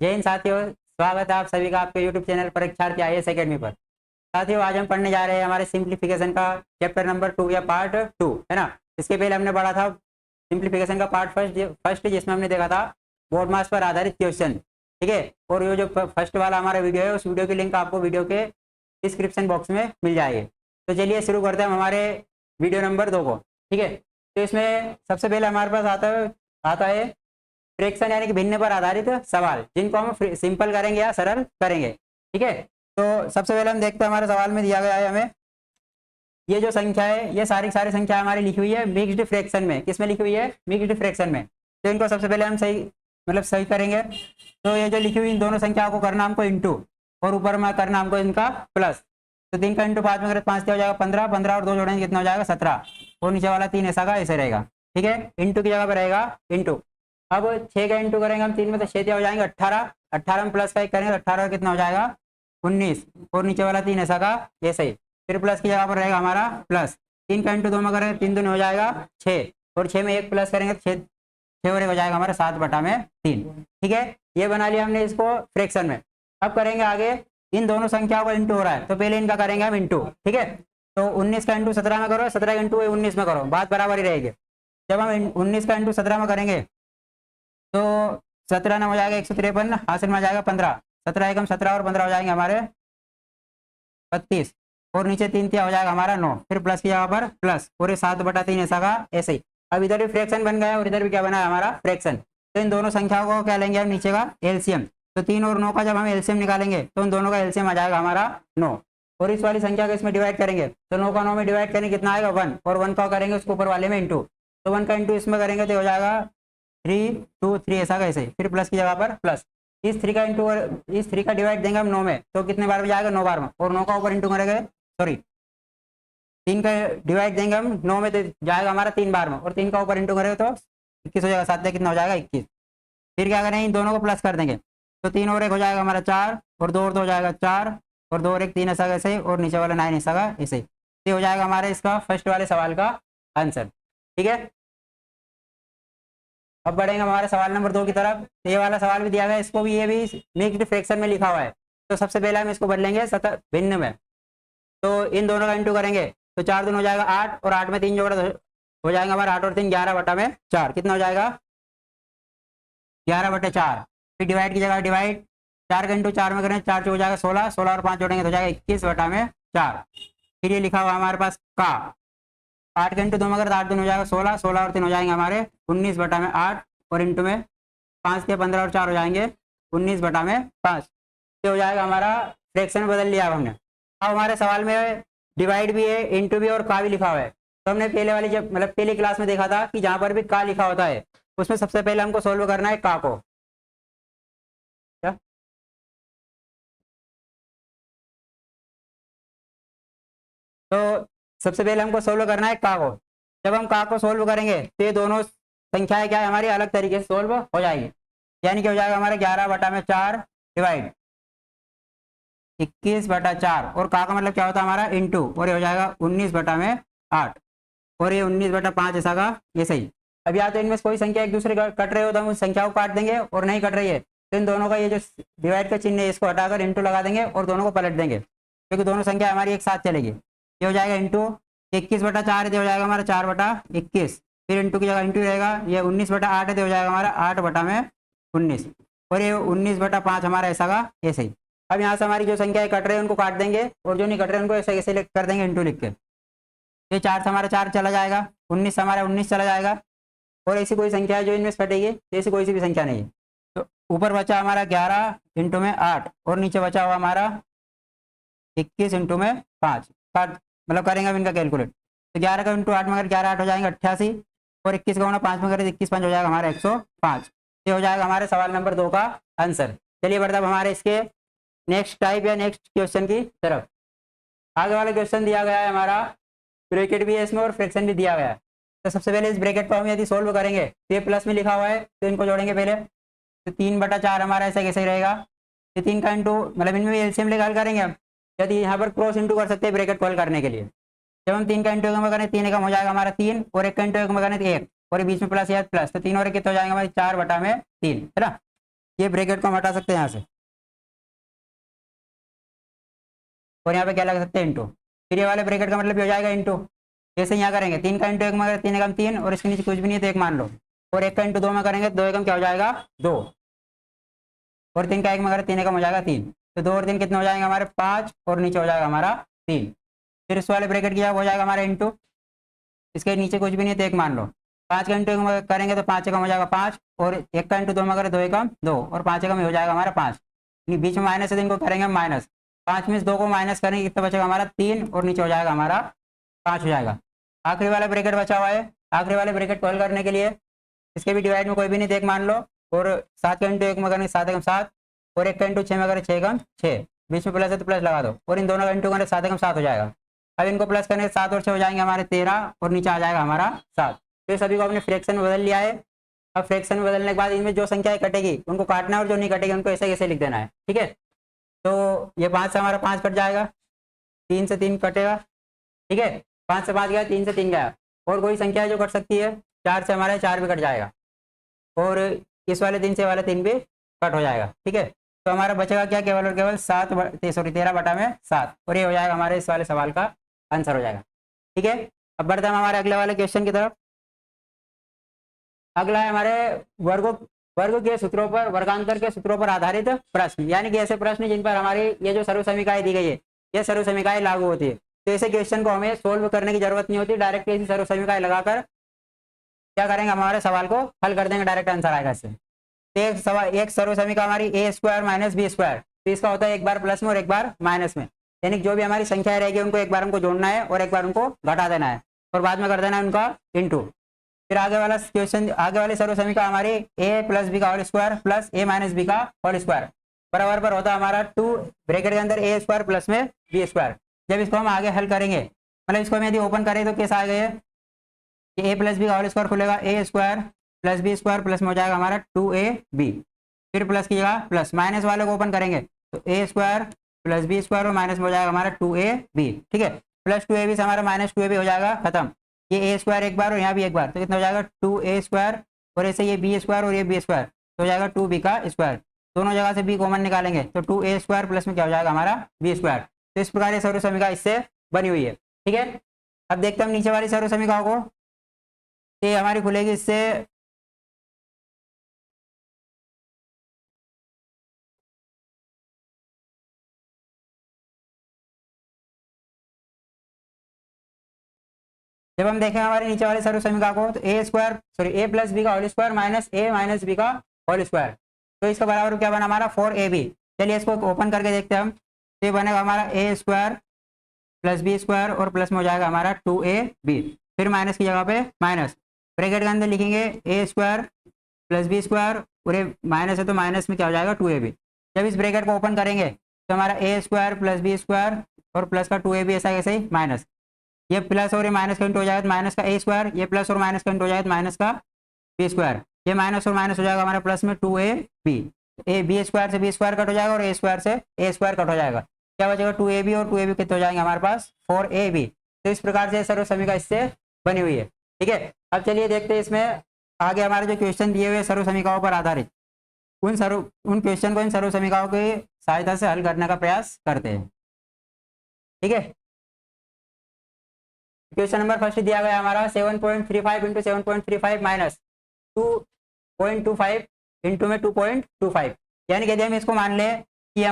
जय हिंद साथियों, स्वागत है आप सभी का आपके यूट्यूब चैनल परीक्षार्थी आईएएस एकेडमी पर। साथियों, आज हम पढ़ने जा रहे हैं हमारे सिंप्लीफिकेशन का चैप्टर नंबर 2 या पार्ट 2, है ना। इसके पहले हमने पढ़ा था सिंप्लीफिकेशन का पार्ट फर्स्ट, जिसमें हमने देखा था बोर्ड मास पर आधारित क्वेश्चन, ठीक है। और ये जो फर्स्ट वाला हमारा वीडियो है, उस वीडियो की लिंक आपको वीडियो के डिस्क्रिप्शन बॉक्स में मिल जाएगी। तो चलिए शुरू करते हैं हमारे वीडियो नंबर 2 को, ठीक है। तो इसमें सबसे पहले हमारे पास आता है फ्रैक्शन यानी कि भिन्न पर आधारित सवाल, जिनको हम सिंपल करेंगे या सरल करेंगे, ठीक है। तो सबसे पहले हम देखते हैं हमारे सवाल में दिया गया है हमें ये जो संख्या है, ये सारी संख्या हमारी लिखी हुई है मिक्स्ड फ्रैक्शन में। किस में लिखी हुई है? मिक्स्ड फ्रैक्शन में। तो इनको सबसे पहले हम सही करेंगे। तो ये जो लिखी हुई इन दोनों संख्याओं को करना हमको इंटू, और ऊपर में करना हमको इनका प्लस। तो 3 का इंटू 5 में करें 5 हो जाएगा 15, 15 और 2 जोड़ेंगे कितना हो जाएगा 17, और नीचे वाला 3 ऐसा का ऐसे रहेगा, ठीक है। इंटू की जगह पर रहेगा इंटू। अब 6 का इंटू करेंगे हम 3 में, तो 6 हो जाएंगे 18, 18 में प्लस का 1 करेंगे तो 18 कितना हो जाएगा 19, और नीचे वाला 3 ऐसा का ऐसे ही। फिर प्लस की जगह पर रहेगा हमारा प्लस। 3 का इंटू 2 में करेंगे 3 दूनी हो जाएगा 6, और 6 में 1 प्लस करेंगे तो 6 और 1 हो जाएगा हमारा 7/3, ठीक है। ये बना लिया हमने इसको फ्रैक्शन में। अब करेंगे आगे, इन दोनों संख्याओं का इंटू हो रहा है, तो पहले इनका करेंगे हम इंटू, ठीक है। तो 19 का इंटू 17 में करो, 17 का इंटू 19 में करो, बात बराबर ही रहेगी। जब हम 19 का इंटू 17 में करेंगे तो 17 में हो जाएगा 153, हासिल में आ जाएगा 15, 17 एकम 17 और 15 हो जाएंगे हमारे 32, और नीचे 3 तिया हो जाएगा हमारा 9, फिर प्लस की जगह पर प्लस, और 7/3 ऐसा का ऐसे ही। अब इधर भी फ्रैक्शन बन गया और इधर भी क्या बना है हमारा फ्रैक्शन। तो इन दोनों संख्याओं को क्या लेंगे हम नीचे का एलसीएम। तो 3 और 9 का जब हम एलसीएम निकालेंगे तो उन दोनों का एलसीएम आ जाएगा हमारा 9, और इस वाली संख्या को इसमें डिवाइड करेंगे तो 9 का 9 में डिवाइड करेंगे कितना आएगा 1, और 1 का करेंगे उसके ऊपर वाले में इंटू। तो 1 का इंटू इसमें करेंगे तो हो जाएगा 3 2 3 ऐसा कैसे, फिर प्लस की जगह पर प्लस। इस 3 का इंटू और इस 3 का डिवाइड देंगे हम 9 में, तो कितने बार में जाएगा 9 बार में, और 9 का ऊपर इंटू करेंगे, सॉरी 3 का डिवाइड देंगे हम 9 में तो जाएगा हमारा 3 बार में, और 3 का ऊपर इंटू करेंगे तो 21 हो जाएगा, 7 कितना हो जाएगा 21। फिर क्या करेंगे इन दोनों को प्लस कर देंगे, तो 3 और 1 हो जाएगा हमारा 4, और 2 और 2 हो जाएगा 4, और 2 और 1 3 ऐसा कैसे, और नीचे वाला 9 ऐसा का ऐसे। ये हो जाएगा हमारे इसका फर्स्ट वाले सवाल का आंसर, ठीक है। अब बढ़ेंगे हमारे सवाल नंबर 2 की तरफ। ये वाला सवाल भी दिया गया है, इसको भी ये भी मिक्स्ड फ्रैक्शन में लिखा हुआ है। तो सबसे पहले हम इसको बदलेंगे भिन्न में। तो इन दोनों का इंटू करेंगे तो 4 दूनी हो जाएगा 8, और 8 में 3 जोड़ा हो जाएगा हमारा 8 और 3 11/4, कितना हो जाएगा 11/4। फिर डिवाइड की जगह डिवाइड, 4 का इंटू 4 में करें 4 हो जाएगा 16, 16 और 5 जोड़ेंगे तो हो जाएगा 21/4। फिर ये लिखा हुआ हमारे पास का 8 का इंटू 2 में करें 8 दूनी हो जाएगा 16, 16 और 3 हो जाएंगे हमारे 19/8, और इंटू में 5 के 15 और 4 हो जाएंगे 19/5। ये हो जाएगा हमारा फ्रैक्शन बदल लिया अब हमने। अब हमारे सवाल में डिवाइड भी है, इंटू भी और का भी लिखा हुआ है। तो हमने पहले वाली जब पहली क्लास में देखा था कि जहाँ पर भी का लिखा होता है उसमें सबसे पहले हमको सोल्व करना है का को। क्या? तो सबसे पहले हमको सोल्व करना है का को। जब हम का को सोल्व करेंगे तो ये दोनों संख्याएं क्या है हमारी अलग तरीके से सोल्व हो जाएगी। यानी कि हो जाएगा हमारे 11/4 डिवाइड 21/4, और का मतलब क्या होता है हमारा इंटू, और ये हो जाएगा 19/8, और ये 19/5 ऐसा का ये सही। अब या तो इनमें से कोई संख्या एक दूसरे कट रहे हो तो हम उस संख्या को काट देंगे, और नहीं कट रही है तो इन दोनों का ये जो डिवाइड का चिन्ह है इसको हटाकर इंटू लगा देंगे और दोनों को पलट देंगे, क्योंकि दोनों संख्या हमारी एक साथ चलेगी। ये हो जाएगा इंटू 21/4 है, हो जाएगा हमारा 4/21, फिर इंटू की जगह इंटू रहेगा, ये 19/8 है तो हो जाएगा हमारा 8/19, और ये 19/5 हमारा ऐसा का ऐसे ही। अब यहाँ से हमारी जो संख्याएं कट रहे हैं उनको काट देंगे, और जो नहीं कट रहे हैं उनको ऐसे ऐसे कर देंगे इंटू लिख के। ये 4 से हमारा 4 चला जाएगा, 19 से हमारा 19 चला जाएगा, और ऐसी कोई संख्या है जो इनमें से कटेगी, ऐसी कोई सी भी संख्या नहीं है। तो ऊपर बचा हमारा 11 इंटू में 8, और नीचे बचा हुआ हमारा 21 इंटू में 5, काट करेंगे अब इनका कैलकुलेट। तो 11 का इंटू 8 में अगर 11 8 हो जाएंगे 88, और 21 का होना 5 में करें 21 5 हो जाएगा हमारा 105। ये हो जाएगा हमारे सवाल नंबर 2 का आंसर। चलिए बढ़ते अब हमारे इसके नेक्स्ट टाइप या नेक्स्ट क्वेश्चन की तरफ। आगे वाला क्वेश्चन दिया गया है हमारा, ब्रैकेट भी है इसमें और फ्रैक्शन भी दिया गया है। तो सबसे पहले इस ब्रैकेट को हम यदि सोल्व करेंगे तो ये प्लस में लिखा हुआ है तो इनको जोड़ेंगे पहले, तो 3/4 हमारा ऐसा कैसे रहेगा। ये 3 का इंटू इनमें भी एलसीएम निकाल करेंगे हम, यदि यहाँ पर क्रॉस इंटू कर सकते हैं ब्रैकेट कॉल करने के लिए। जब हम 3 का इंटू में करें 3 एकम हो जाएगा हमारा 3, और 1 का इंटू में करें 1, और बीच में प्लस या प्लस, तो 3 और 1 कितना हो जाएगा हमारे 4/3, है ना। ये ब्रैकेट को हम हटा सकते हैं यहाँ से, और यहाँ पे क्या लगा सकते हैं इंटू। फिर ये वाले ब्रैकेट का मतलब ये हो जाएगा इंटू, जैसे यहाँ करेंगे 3 का इंटू 1 में अगर 3 एकम 3 और इसके नीचे कुछ भी नहीं है तो 1 मान लो, और 1 का इंटू 2 में करेंगे 2 एकम क्या हो जाएगा 2, और 3 का 1 में अगर 3 एकम हो जाएगा 3, तो 2 और 3 कितने हो जाएंगे हमारे 5, और नीचे हो जाएगा हमारा 3। फिर इस वाले ब्रैकेट की हो जाएगा हमारा इंटू, इसके नीचे कुछ भी नहीं है तो 1 मान लो, 5 का इंटू करेंगे तो 5 एकम हो जाएगा 5, और 1 का इंटू 2 में करें 2 एकम 2, और 5 एकम हो जाएगा हमारा 5। बीच में माइनस है तो इनको करेंगे माइनस, 5 में 2 को माइनस करेंगे कितना बचेगा हमारा 3, और नीचे हो जाएगा हमारा 5 हो जाएगा। आखिरी वाला ब्रैकेट बचा हुआ है, आखिरी वाले ब्रैकेट को हल करने के लिए इसके भी डिवाइड में कोई भी नहीं तो 1 मान लो, और 7 का इंटू 1 में करेंगे 7 एकम 7, और 1 का इंटू 6 में करें 6 एकम 6, बीच में प्लस है तो प्लस लगा दो, और इन दोनों का इंटू करें 7 एकम 7 हो जाएगा। अब इनको प्लस करने 7 और 6 हो जाएंगे हमारे 13, और नीचे आ जाएगा हमारा 7। तो सभी को अपने फ्रैक्शन में बदल लिया है। अब फ्रैक्शन में बदलने के बाद इनमें जो संख्याएं कटेगी उनको काटना है, और जो नहीं कटेगी उनको ऐसे कैसे लिख देना है, ठीक है। तो ये 5 से हमारा 5 कट जाएगा, 3 से 3 कटेगा, ठीक है, 5 से 5 गया, 3 से 3 गया, और कोई संख्या है जो कट सकती है, 4 से हमारे 4 भी कट जाएगा, और इस वाले 3 से वाले 3 भी कट हो जाएगा, ठीक है। तो हमारा बचेगा क्या, केवल और केवल 13 बटा में 7, और ये हो जाएगा हमारे इस वाले सवाल का आंसर हो जाएगा, ठीक है। अब बढ़ते हैं हमारे अगले वाले क्वेश्चन की तरफ। अगला है हमारे वर्ग के सूत्रों पर, वर्गांतर के सूत्रों पर आधारित प्रश्न, यानी कि ऐसे प्रश्न जिन पर हमारी ये जो सर्व समीकरण दी गई है, ये सर्व समीकरण लागू होती है। तो ऐसे क्वेश्चन को हमें सोल्व करने की जरूरत नहीं होती, डायरेक्ट ऐसी सर्व समीकरण लगाकर क्या करेंगे, हमारे सवाल को हल कर देंगे, डायरेक्ट आंसर आएगा इससे। तो एक सर्व समीकरण हमारी ए स्क्वायर माइनस बी स्क्वायर, तो इसका होता है एक बार प्लस में और एक बार माइनस में, यानी जो भी हमारी संख्या रहेगी उनको एक बार हमको जोड़ना है और एक बार उनको घटा देना है, और बाद में कर देना है उनका इंटू। फिर आगे वाला क्वेश्चन, आगे वाली सर्व समीकरण हमारी ए प्लस बी का होल स्क्वायर प्लस ए माइनस बी का होल स्क्वायर बराबर पर होता है हमारा 2 ब्रैकेट के अंदर ए स्क्वायर प्लस में बी स्क्वायर। जब इसको हम आगे हल करेंगे, मतलब इसको हम यदि ओपन करें तो कैसा आ गया कि ए प्लस बी का होल स्क्वायर खुलेगा, A square plus B square plus में हो जाएगा हमारा 2ab, फिर प्लस की जगह प्लस, माइनस वाले को ओपन करेंगे तो ए स्क्वायर प्लस बी स्क्वायर और माइनस में हो जाएगा हमारा 2ab, ठीक है। प्लस 2ab से हमारा माइनस 2ab हो जाएगा खत्म, ये ए स्क्वायर एक बार और यहाँ भी एक बार, तो कितना हो जाएगा 2a स्क्वायर, और ऐसे ये बी स्क्वायर और ये बी स्क्वायर, तो हो जाएगा 2b का स्क्वायर, दोनों जगह से b कॉमन निकालेंगे तो 2a स्क्वायर प्लस में क्या हो जाएगा हमारा b स्क्वायर। तो इस प्रकार ये सर्व समीकरण इससे बनी हुई है, ठीक है। अब देखते हैं हम नीचे वाली सर्व समीकरण को, ये हमारी खुलेगी इससे जब हम देखें हमारे नीचे वाले सर्व समीकरण को, तो ए प्लस बी का होल स्क्वायर माइनस ए माइनस बी का होल स्क्वायर, तो इसका बराबर क्या बना हमारा 4ab। चलिए इसको ओपन करके देखते हैं हम, तो ये बनेगा हमारा ए स्क्वायर प्लस बी स्क्वायर और प्लस में हो जाएगा हमारा 2ab, फिर माइनस की जगह पे माइनस, ब्रैकेट के अंदर लिखेंगे ए स्क्वायर प्लस बी स्क्वायर, पूरे माइनस है तो माइनस में क्या हो जाएगा 2ab। जब इस ब्रैकेट को ओपन करेंगे तो हमारा ए स्क्वायर प्लस बी स्क्वायर और प्लस का 2ab ऐसा कैसे ही माइनस, ये प्लस और ये माइनस का इंटू हो जाएगा माइनस का ए स्क्वायर, ये प्लस और माइनस का इंटू हो जाएगा माइनस का बी स्क्वायर, ये माइनस और माइनस हो जाएगा हमारा प्लस में 2ab, ए बी स्क्वायर से बी स्क्वायर कट हो जाएगा और ए स्क्वायर से ए स्क्वायर कट हो जाएगा, क्या बचेगा 2ab, और 2ab कितने हो जाएंगे हमारे पास 4ab। तो इस प्रकार से सर्व समीकरण इससे बनी हुई है, ठीक है। अब चलिए देखते हैं इसमें आगे हमारे जो क्वेश्चन दिए हुए सर्व समीकरणों पर आधारित, उन क्वेश्चन को इन सर्व समीकरणों की सहायता से हल करने का प्रयास करते हैं, ठीक है। क्वेश्चन नंबर फर्स्ट दिया गया हमारा 7.35 इंटू 7.35 माइनस 2.25 इंटू में 2.25, यानी कि यदि हम इसको मान लें कि ये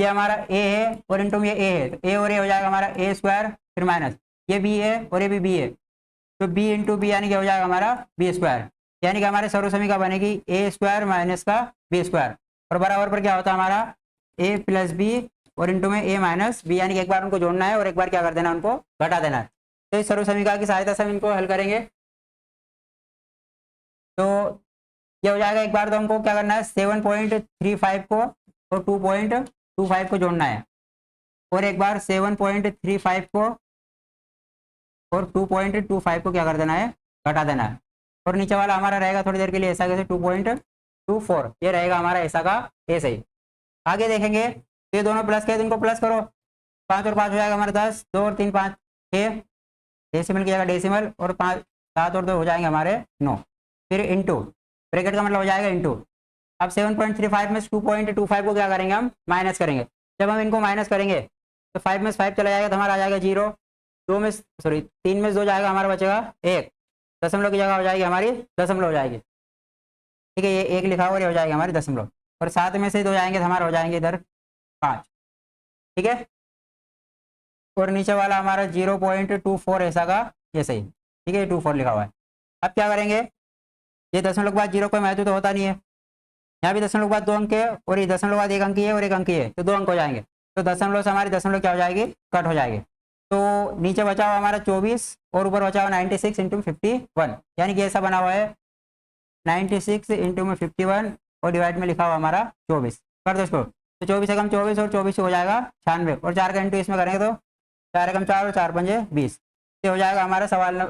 हमारा ए है और इंटू में ये ए है, तो ए और ए हो जाएगा हमारा ए स्क्वायर, फिर माइनस ये बी है और ये भी बी है, तो बी इंटू बी यानी कि हो जाएगा हमारा बी स्क्वायर, यानी कि हमारे सर्व समीकरण बनेगी ए स्क्वायर माइनस का बी स्क्वायर, और बराबर पर क्या होता है हमारा ए प्लस बी और इंटू में ए माइनस बी, यानी कि एक बार उनको जोड़ना है और एक बार क्या कर देना है उनको घटा देना है। तो इस सर्व समीकरण की सहायता से हम इनको हल करेंगे, तो ये हो जाएगा, एक बार तो हमको क्या करना है 7.35 को और 2.25 को जोड़ना है, और एक बार 7.35 को और 2.25 को क्या कर देना है घटा देना है, और नीचे वाला हमारा रहेगा थोड़ी देर के लिए ऐसा कैसे 2.24, ये रहेगा हमारा ऐसा का ऐसे ही। आगे देखेंगे ये दोनों प्लस के, इनको प्लस करो, 5 और 5 हो जाएगा हमारे 10, 2 और 3 5 6, डेसिमल किया जाएगा डेसिमल, और 5 7 और 2 हो जाएंगे हमारे 9, फिर इंटू ब्रैकेट का मतलब हो जाएगा इंटू। अब 7.35 में 2.25 को क्या करेंगे हम माइनस करेंगे। जब हम इनको माइनस करेंगे तो 5 में 5 चला जाएगा तो हमारा आ जाएगा 0, 3 में 2 जाएगा, हमारा बचेगा 1, दशमलव की जगह हो जाएगी हमारी दशमलव हो जाएगी, ठीक है। ये 1 लिखा हुआ, ये हो जाएगी हमारी दशमलव, और 7 में से 2 जाएंगे तो हमारे हो जाएंगे इधर 5, ठीक है। और नीचे वाला हमारा 0.24 ऐसा का ये सही, ठीक है, 24 लिखा हुआ है। अब क्या करेंगे, ये दशमलव के बाद 0 कोई महत्व तो होता नहीं है, यहाँ भी दशमलव के बाद 2 अंक है और ये दशमलव के बाद 1 अंक ही है और 1 अंक ही है, तो 2 अंक हो जाएंगे, तो दशमलव से हमारी दशमलव क्या हो जाएगी, कट हो जाएगी। तो नीचे बचा हुआ हमारा 24 और ऊपर बचा हुआ 96 इंटू 51, यानी कि ऐसा बना हुआ है 96 इंटू में 51 और डिवाइड में लिखा हुआ हमारा 24, कर दो इसको। तो 24 एकम 24 और 24 हो जाएगा 96 और 4 का इंटू इसमें करेंगे तो 4 एकम 4 और 4 पंजे 20, ये हो जाएगा हमारा सवाल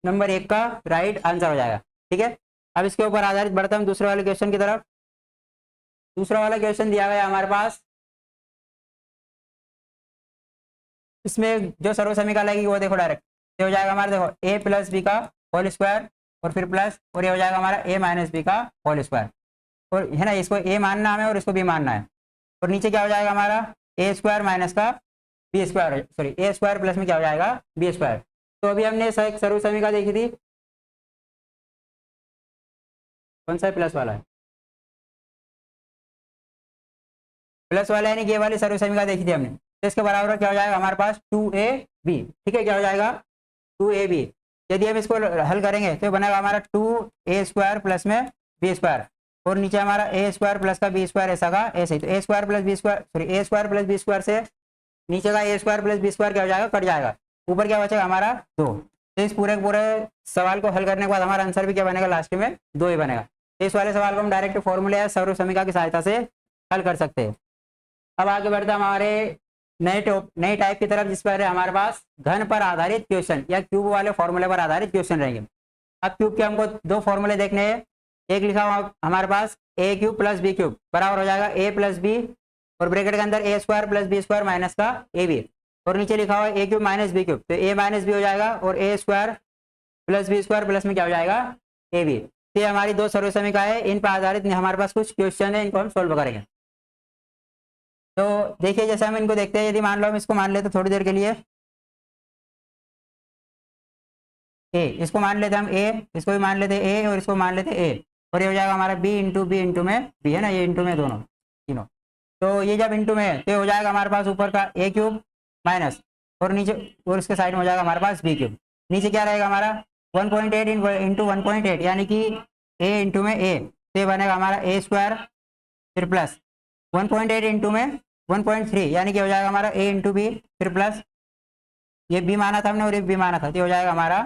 नंबर 1 का राइट आंसर हो जाएगा, ठीक है। अब इसके ऊपर आधारित बढ़ते हम दूसरे वाले क्वेश्चन की तरफ। दूसरा वाला क्वेश्चन दिया गया हमारे पास, इसमें जो सर्वसमीकरण लगेगी वो देखो डायरेक्ट, ये हो जाएगा हमारा देखो a प्लस बी का होल स्क्वायर और फिर प्लस, और ये हो जाएगा हमारा a माइनस बी का होल स्क्वायर, और है ना, इसको a मानना है और इसको b मानना है, और नीचे क्या हो जाएगा हमारा a स्क्वायर माइनस का B square, sorry a square plus में क्या हो जाएगा बी स्क्वायर। तो अभी हमने सर्वसमीकरण देखी थी, कौन सा प्लस वाला है, प्लस वाला यानी ये वाली सर्वसमीकरण देखी थी हमने, तो इसके बराबर क्या हो जाएगा हमारे पास 2ab, ठीक है, क्या हो जाएगा 2ab। यदि हम इसको हल करेंगे तो बनेगा हमारा 2a स्क्वायर प्लस में बी स्क्वायर, और नीचे हमारा a स्क्वायर प्लस का बी स्क्वायर ऐसा का ऐसे ही, तो a square plus B square, sorry a square plus B square से नीचे का a square plus B square क्या हो जाएगा, कट जाएगा, ऊपर क्या बचेगा हमारा 2। तो इस पूरे सवाल को हल करने के बाद हमारा आंसर भी क्या बनेगा, लास्ट में 2 ही बनेगा। तो इस वाले सवाल को हम डायरेक्ट फॉर्मूले या सर्वसमीकरण की सहायता से हल कर सकते हैं। अब आगे बढ़ते हैं हमारे नए टाइप की तरफ, जिस पर हमारे पास घन पर आधारित क्वेश्चन या क्यूब वाले फॉर्मूले पर आधारित क्वेश्चन रहेंगे। अब क्यूब के हमको 2 फॉर्मूले देखने हैं, एक लिखा हुआ हमारे पास a cube plus B cube बराबर हो जाएगा a प्लस बी और ब्रैकेट के अंदर a square plus B square minus का ए बी, और नीचे लिखा हुआ a cube minus B cube, तो a माइनस बी हो जाएगा और a square plus B square plus में क्या हो जाएगा ए बी। तो ये हमारी 2 सर्वसमीकरण है, इन पर आधारित हमारे पास कुछ क्वेश्चन है, इनको हम सोल्व करेंगे। तो देखिए जैसे हम इनको देखते हैं, यदि मान लो हम इसको मान लेते थोड़ी देर के लिए a, इसको मान लेते हम a, इसको भी मान लेते a और इसको मान लेते a, और ये हो जाएगा हमारा b इंटू में b, है ना, ये इंटू में दोनों तीनों। तो ये जब इंटू में है तो हो जाएगा हमारे पास ऊपर का a क्यूब माइनस और नीचे और इसके साइड में हो जाएगा हमारे पास b क्यूब, नीचे क्या रहेगा हमारा 1.8 इंटू 1.8 यानी कि a इंटू में a, तो ये बनेगा हमारा a स्क्वायर फिर प्लस 1.8 इंटू में 1.3 यानी कि हो जाएगा हमारा a इंटू बी फिर प्लस ये b माना था हमने और ये b माना था, तो हो जाएगा हमारा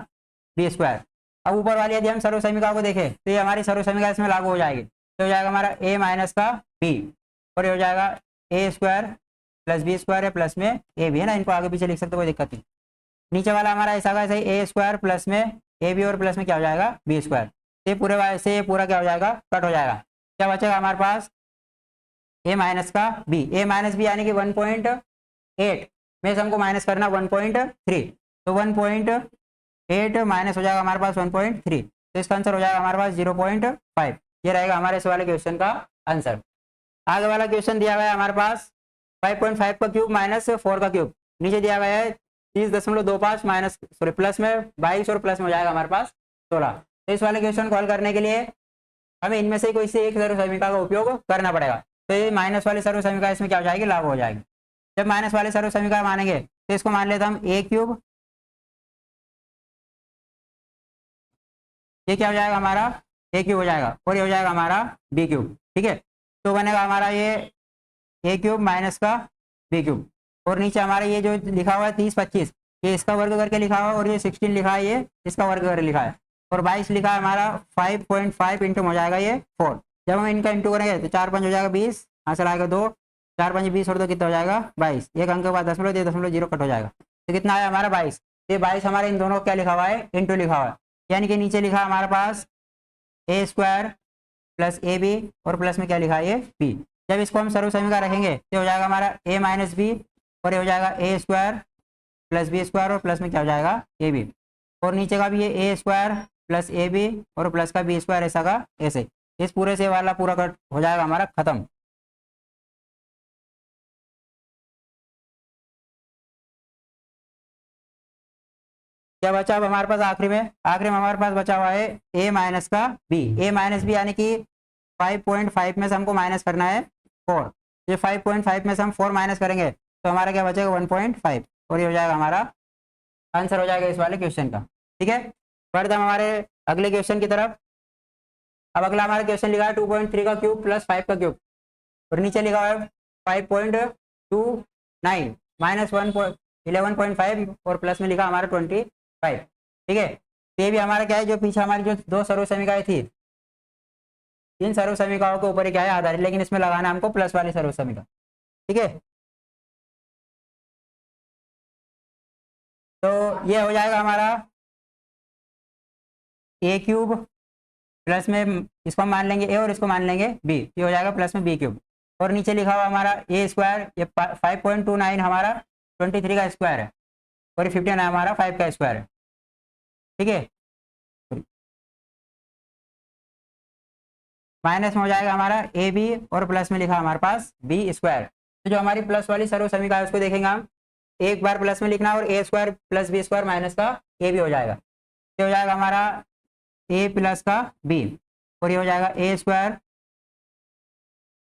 बी स्क्वायर। अब ऊपर वाली यदि हम सर्वसमीकरण को देखें तो ये हमारी सर्वसमीकरण इसमें लागू हो जाएगी, तो हो जाएगा हमारा a माइनस का b और ये हो जाएगा a square plus B square है प्लस में ए बी, है ना, इनको आगे पीछे लिख सकते कोई दिक्कत नहीं। नीचे वाला हमारा ऐसा का ऐसा ही a स्क्वायर प्लस में ए बी और प्लस में क्या हो जाएगा बी स्क्वायर, ये पूरे से ये पूरा क्या हो जाएगा कट हो जाएगा, क्या बचेगा हमारे पास a माइनस का b, a माइनस बी यानी कि 1.8 में से हमको माइनस करना 1.3, तो 1.8 माइनस हो जाएगा हमारे पास 1.3, तो इसका आंसर हो जाएगा हमारे पास 0.5। ये रहेगा हमारे इस वाले क्वेश्चन का आंसर। आगे वाला क्वेश्चन दिया गया है हमारे पास 5.5 का क्यूब माइनस 4 का क्यूब, नीचे दिया गया है 30.25 माइनस सॉरी प्लस में 22 और प्लस में हो जाएगा हमारे पास 16। तो इस वाले क्वेश्चन को हल करने के लिए हमें इनमें से कोई से एक सर्वसमीकरण का उपयोग करना पड़ेगा। तो ये माइनस वाली सर्वसमीकरण इसमें क्या हो जाएगी लागू हो जाएगी। जब माइनस वाले सर्वसमीकरण मानेंगे तो इसको मान लेते हम a क्यूब, ये क्या हो जाएगा हमारा a क्यूब हो जाएगा और ये हो जाएगा हमारा b क्यूब, ठीक है। तो बनेगा हमारा ये a क्यूब माइनस का b क्यूब और नीचे हमारा ये जो लिखा हुआ है 30-25 ये इसका वर्ग करके लिखा हुआ है और ये 16 लिखा है ये इसका वर्ग करके लिखा है और 22 लिखा है हमारा 5.5 इंटू हो जाएगा ये 4। जब हम इनका इंटू करेंगे तो 4 5 हो जाएगा 20, यहाँ से आएगा 2, 4 5 20 और 2 कितना हो जाएगा 22, एक अंक के बाद दशमलव 0 कट हो जाएगा, तो कितना आया हमारा 22। ये 22 हमारे इन दोनों क्या लिखा हुआ है इंटू लिखा हुआ है, यानी कि नीचे लिखा है हमारे पास a square plus A B और प्लस में क्या लिखा है ये b। जब इसको हम सर्वसमीकरण रखेंगे तो हो जाएगा हमारा a माइनस बी और ये हो जाएगा a square plus B square और प्लस में क्या हो जाएगा ए बी और नीचे का भी ये a square plus A B और प्लस का बी स्क्वायर ऐसा का ऐसे, इस पूरे से वाला पूरा कट हो जाएगा हमारा खत्म। क्या बचा अब हमारे पास आखिरी में हमारे पास बचा हुआ है a माइनस का b, a माइनस बी यानी कि 5.5 में से हमको माइनस करना है 4, ये 5.5 में से हम 4 माइनस करेंगे तो हमारा क्या बचेगा 1.5, और ये हो जाएगा हमारा आंसर हो जाएगा इस वाले क्वेश्चन का। ठीक है, बढ़ते हम हमारे अगले क्वेश्चन की तरफ। अब अगला हमारा क्वेश्चन लिखा है 2.3 का क्यूब प्लस 5 का क्यूब, और नीचे लिखा हुआ है 5.29 माइनस 11.5 और प्लस में लिखा हमारा 25। ठीक है, तो ये भी हमारा क्या है, जो पीछे हमारी जो दो सर्व समीकरण थी, इन सर्व समीकरणों के ऊपर ही क्या है आधारित, लेकिन इसमें लगाना हमको प्लस वाली सर्व समीकरण। ठीक है, तो ये हो जाएगा हमारा ए क्यूब प्लस में इसको हम मान लेंगे ए और इसको मान लेंगे बी, ये हो जाएगा प्लस में बी क्यूब, और नीचे लिखा हुआ हमारा ए स्क्वायर, ये 5.29 हमारा 23 का स्क्वायर है, और ये 15 हमारा 5 का स्क्वायर है। ठीक है, माइनस में हो जाएगा हमारा ए बी और प्लस में लिखा हमारे पास बी स्क्वायर। तो जो हमारी प्लस वाली सर्व समीकरण है उसको देखेंगे हम, एक बार प्लस में लिखना और A square plus B square minus का ए बी हो जाएगा, ये हो जाएगा हमारा ए प्लस का बी, और ये हो जाएगा ए स्क्वायर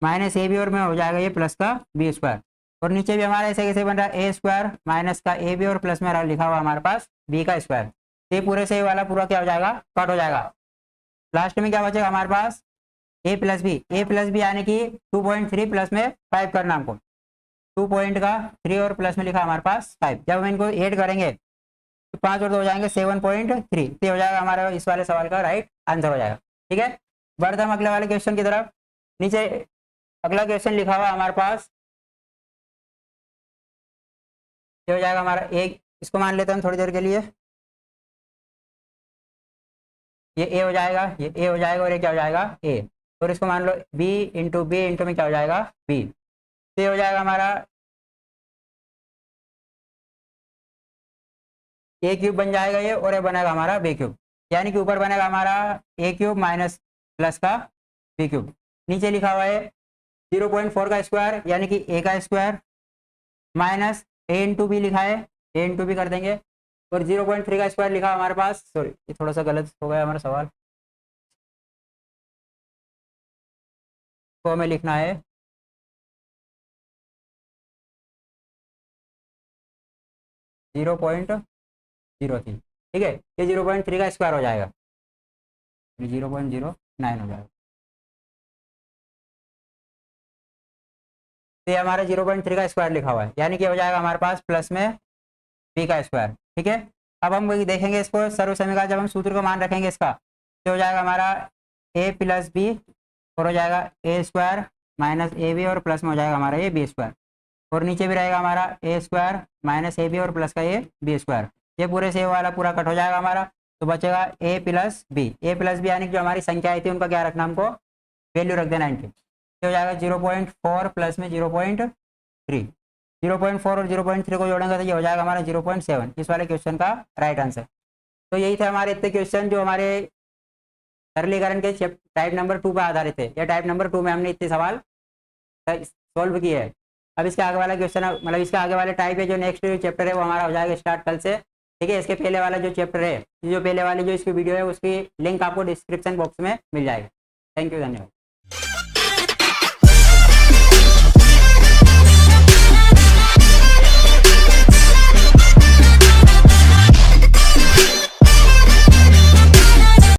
माइनस ए बी और में हो जाएगा ये प्लस का बी स्क्वायर, और नीचे भी हमारा ऐसे कैसे बन रहा है ए स्क्वायर माइनस का ए बी और प्लस में लिखा हुआ हमारे पास बी का स्क्वायर। ये पूरे से वाला पूरा क्या हो जाएगा कट हो जाएगा, लास्ट में क्या बचेगा हमारे पास ए प्लस बी यानी कि 2.3 प्लस में 5 करना हमको, 2 पॉइंट का 3 और प्लस में लिखा हमारे पास 5, जब हम इनको ऐड करेंगे तो 5 और 2 हो जाएंगे 7.3, तो हो जाएगा हमारा इस वाले सवाल का राइट आंसर हो जाएगा। ठीक है, बढ़ते हम अगले वाले क्वेश्चन की तरफ। नीचे अगला क्वेश्चन लिखा हुआ हमारे पास, ये हो जाएगा हमारा एक, इसको मान लेते हैं हम थोड़ी देर के लिए, ये ए हो जाएगा, ये ए हो जाएगा और ये क्या हो जाएगा ए, और इसको मान लो b इंटू में क्या हो जाएगा b, तो ये हो जाएगा हमारा ए क्यूब बन जाएगा ये, और ये बनेगा हमारा बी क्यूब, यानी कि ऊपर बनेगा हमारा ए क्यूब माइनस प्लस का बी क्यूब, नीचे लिखा हुआ है 0.4 का स्क्वायर यानी कि ए का स्क्वायर माइनस ए इंटू बी लिखा है, ए इंटू बी कर देंगे, और 0.3 का स्क्वायर लिखा हमारे पास, सॉरी ये थोड़ा सा गलत हो गया हमारा सवाल, तो हमें लिखना है 0.03। ठीक है, ये 0.3 का स्क्वायर हो जाएगा, 0.09 हो जाएगा, तो ये हमारा 0.3 का स्क्वायर लिखा हुआ है, यानी कि हो जाएगा हमारे पास प्लस में बी का स्क्वायर। ठीक है, अब हम देखेंगे इसको सर्व समीकरण, जब हम सूत्र को मान रखेंगे इसका, तो हो जाएगा हमारा ए प्लस बी और हो जाएगा ए स्क्वायर माइनस ए बी और प्लस में हो जाएगा हमारा ये बी स्क्वायर, और नीचे भी रहेगा हमारा ए स्क्वायर माइनस ए बी और प्लस का ये बी स्क्वायर, ये पूरे से वाला पूरा कट हो जाएगा हमारा, तो बचेगा ए प्लस बी यानी कि जो हमारी संख्या आई थी उनका क्या रखना हमको वैल्यू रख देना इनकी, तो हो जाएगा 0.4 प्लस में 0.3, 0.4 और 0.3 को जोड़ेंगे तो ये हो जाएगा हमारा 0.7, इस वाले क्वेश्चन का राइट आंसर। तो यही थे हमारे इतने क्वेश्चन जो हमारे सरलीकरण के टाइप नंबर 2 पर आधारित है, या टाइप नंबर 2 में हमने इतने सवाल सॉल्व किए हैं। अब इसके आगे वाला क्वेश्चन मतलब इसके आगे वाले टाइप है जो नेक्स्ट चैप्टर है वो हमारा हो जाएगा स्टार्ट कल से। ठीक है, इसके पहले वाला जो चैप्टर है, जो पहले वाली जो इसकी वीडियो है उसकी लिंक आपको डिस्क्रिप्शन बॉक्स में मिल जाएगा। थैंक यू, धन्यवाद।